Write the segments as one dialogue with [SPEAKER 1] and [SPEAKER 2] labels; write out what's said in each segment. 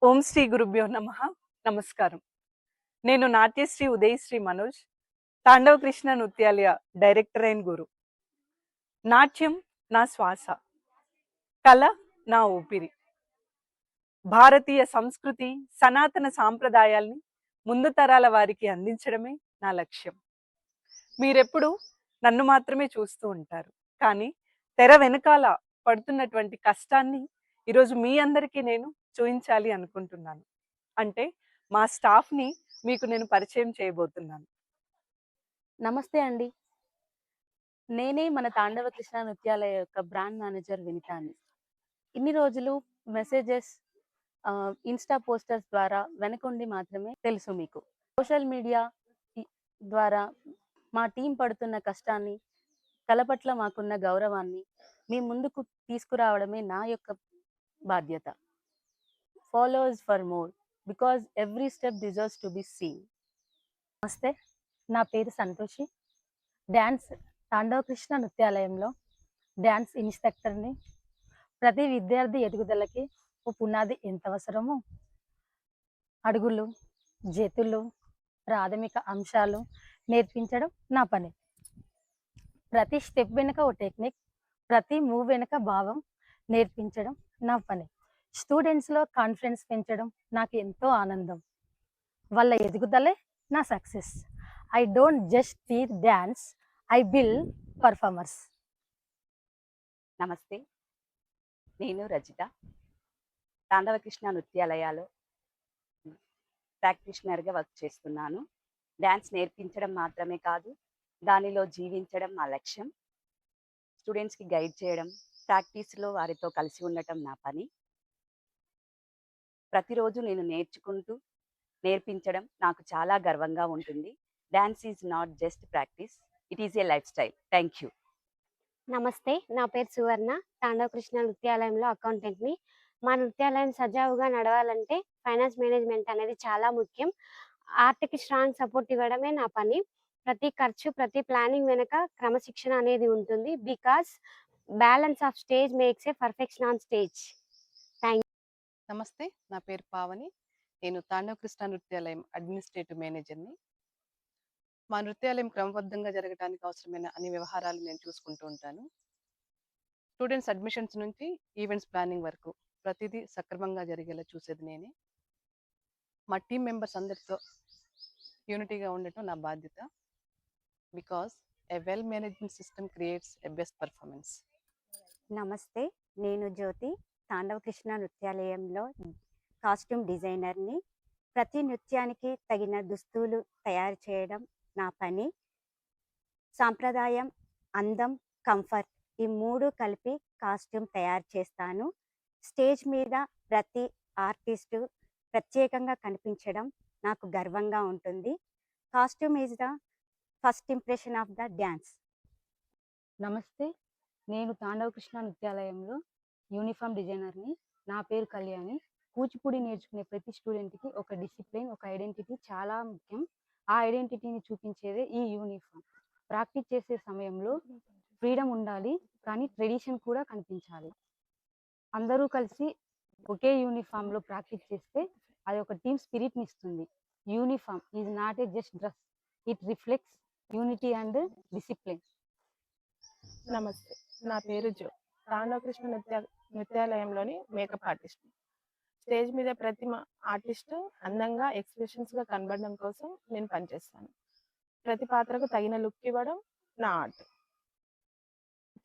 [SPEAKER 1] ఓం శ్రీ గురుభ్యో నమః. నమస్కారం. నేను నాట్యశ్రీ ఉదయశ్రీ మనోజ్, తాండవ కృష్ణ నృత్యాలయ డైరెక్టర్ అయిన గురు. నాట్యం నా శ్వాస, కళ నా ఊపిరి. భారతీయ సంస్కృతి, సనాతన సాంప్రదాయాల్ని ముందు తరాల వారికి అందించడమే నా లక్ష్యం. మీరెప్పుడు నన్ను మాత్రమే చూస్తూ ఉంటారు, కానీ తెర వెనకాల పడుతున్నటువంటి కష్టాన్ని ఈరోజు మీ అందరికీ నేను చూపించాలి అనుకుంటున్నాను. అంటే మా స్టాఫ్ని మీకు నేను పరిచయం చేయబోతున్నాను.
[SPEAKER 2] నమస్తే అండి. నేనే మన తాండవ కృష్ణ నృత్యాలయ యొక్క బ్రాండ్ మేనేజర్ వినితాని. ఇన్ని రోజులు మెసేజెస్, ఇన్స్టా పోస్టర్స్ ద్వారా వెనకుండి మాత్రమే తెలుసు మీకు. సోషల్ మీడియా ద్వారా మా టీం పడుతున్న కష్టాన్ని, కళ పట్ల మాకున్న గౌరవాన్ని మీ ముందుకు తీసుకురావడమే నా యొక్క బాధ్యత. Followers for more, because every step deserves to be seen. నమస్తే, నా పేరు సంతోషి. డ్యాన్స్ తాండవ కృష్ణ నృత్యాలయంలో డ్యాన్స్ ఇన్స్ట్రక్టర్ని. ప్రతి విద్యార్థి ఎదుగుదలకి ఓ పునాది ఎంత అవసరమో అడుగులు, చేతులు, ప్రాథమిక అంశాలు నేర్పించడం నా పని. ప్రతి స్టెప్ వెనుక ఓ టెక్నిక్, ప్రతి మూవ్ వెనుక భావం నేర్పించడం నా పని. స్టూడెంట్స్లో కాన్ఫిడెన్స్ పెంచడం నాకు ఎంతో ఆనందం. వాళ్ళ ఎదుగుదలే నా success. I don't just teach dance, I build performers.
[SPEAKER 3] నమస్తే, నేను రజిత. తాండవ కృష్ణ నృత్యాలయాలో ప్రాక్టీషనర్గా వర్క్ చేస్తున్నాను. డ్యాన్స్ నేర్పించడం మాత్రమే కాదు, దానిలో జీవించడం మా లక్ష్యం. స్టూడెంట్స్కి గైడ్ చేయడం, ప్రాక్టీస్లో వారితో కలిసి ఉండటం నా పని. ప్రతిరోజు నేను నేర్పించడం నాకు చాలా గర్వంగా ఉంటుంది. Dance is not just practice, it is a life style. Thank you.
[SPEAKER 4] నమస్తే, నా పేరు సువర్ణ. తాండవ కృష్ణ నృత్యాలయంలో అకౌంటెంట్ని. మా నృత్యాలయం సజావుగా నడవాలంటే ఫైనాన్స్ మేనేజ్మెంట్ అనేది చాలా ముఖ్యం. ఆర్ట్కి స్ట్రాంగ్ సపోర్ట్ ఇవ్వడమే నా పని. ప్రతి ఖర్చు, ప్రతి ప్లానింగ్ వెనుక క్రమశిక్షణ అనేది ఉంటుంది. Because balance of stage makes a perfection on stage.
[SPEAKER 5] నమస్తే, నా పేరు పావని. నేను తాండవ కృష్ణ నృత్యాలయం అడ్మినిస్ట్రేటివ్ మేనేజర్ని. మా నృత్యాలయం క్రమబద్ధంగా జరగడానికి అవసరమైన అన్ని వ్యవహారాలు నేను చూసుకుంటూ ఉంటాను. స్టూడెంట్స్ అడ్మిషన్స్ నుంచి ఈవెంట్స్ ప్లానింగ్ వరకు ప్రతిదీ సక్రమంగా జరిగేలా చూసేది నేనే. మా టీం మెంబర్స్ అందరితో యూనిటీగా ఉండటం నా బాధ్యత. Because a well management system creates a best performance.
[SPEAKER 6] నమస్తే, నేను జ్యోతి. తాండవ కృష్ణ నృత్యాలయంలో కాస్ట్యూమ్ డిజైనర్ని. ప్రతి నృత్యానికి తగిన దుస్తులు తయారు చేయడం నా పని. సాంప్రదాయం, అందం, కంఫర్ట్ ఈ మూడు కలిపి కాస్ట్యూమ్ తయారు చేస్తాను. స్టేజ్ మీద ప్రతి ఆర్టిస్టు ప్రత్యేకంగా కనిపించడం నాకు గర్వంగా ఉంటుంది. Costume is the first impression of the dance.
[SPEAKER 2] నమస్తే, నేను తాండవ కృష్ణ నృత్యాలయంలో యూనిఫామ్ డిజైనర్ని. నా పేరు కళ్యాణి. కూచిపూడి నేర్చుకునే ప్రతి స్టూడెంట్కి ఒక డిసిప్లిన్, ఒక ఐడెంటిటీ చాలా ముఖ్యం. ఆ ఐడెంటిటీని చూపించేదే ఈ యూనిఫామ్. ప్రాక్టీస్ చేసే సమయంలో ఫ్రీడమ్ ఉండాలి, కానీ ట్రెడిషన్ కూడా కనిపించాలి. అందరూ కలిసి ఒకే యూనిఫామ్లో ప్రాక్టీస్ చేస్తే అది ఒక టీమ్ స్పిరిట్ని ఇస్తుంది. Uniform is not a just dress, it reflects unity and discipline.
[SPEAKER 7] నమస్తే, నా పేరు జో. తాండవ కృష్ణ నృత్యాలయంలోని మేకప్ ఆర్టిస్ట్. స్టేజ్ మీద ప్రతి ఆర్టిస్ట్ అందంగా, ఎక్స్ప్రెషన్స్గా కనబడడం కోసం నేను పనిచేస్తాను. ప్రతి పాత్రకు తగిన లుక్ ఇవ్వడం నా ఆర్ట్.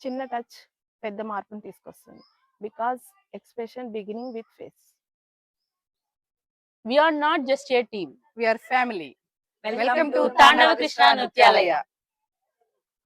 [SPEAKER 7] చిన్న టచ్ పెద్ద మార్పును తీసుకొస్తుంది. Because expression beginning with face.
[SPEAKER 5] We are not just a team, we are family.
[SPEAKER 3] Welcome to Tandava Krishna Nrutyalaya.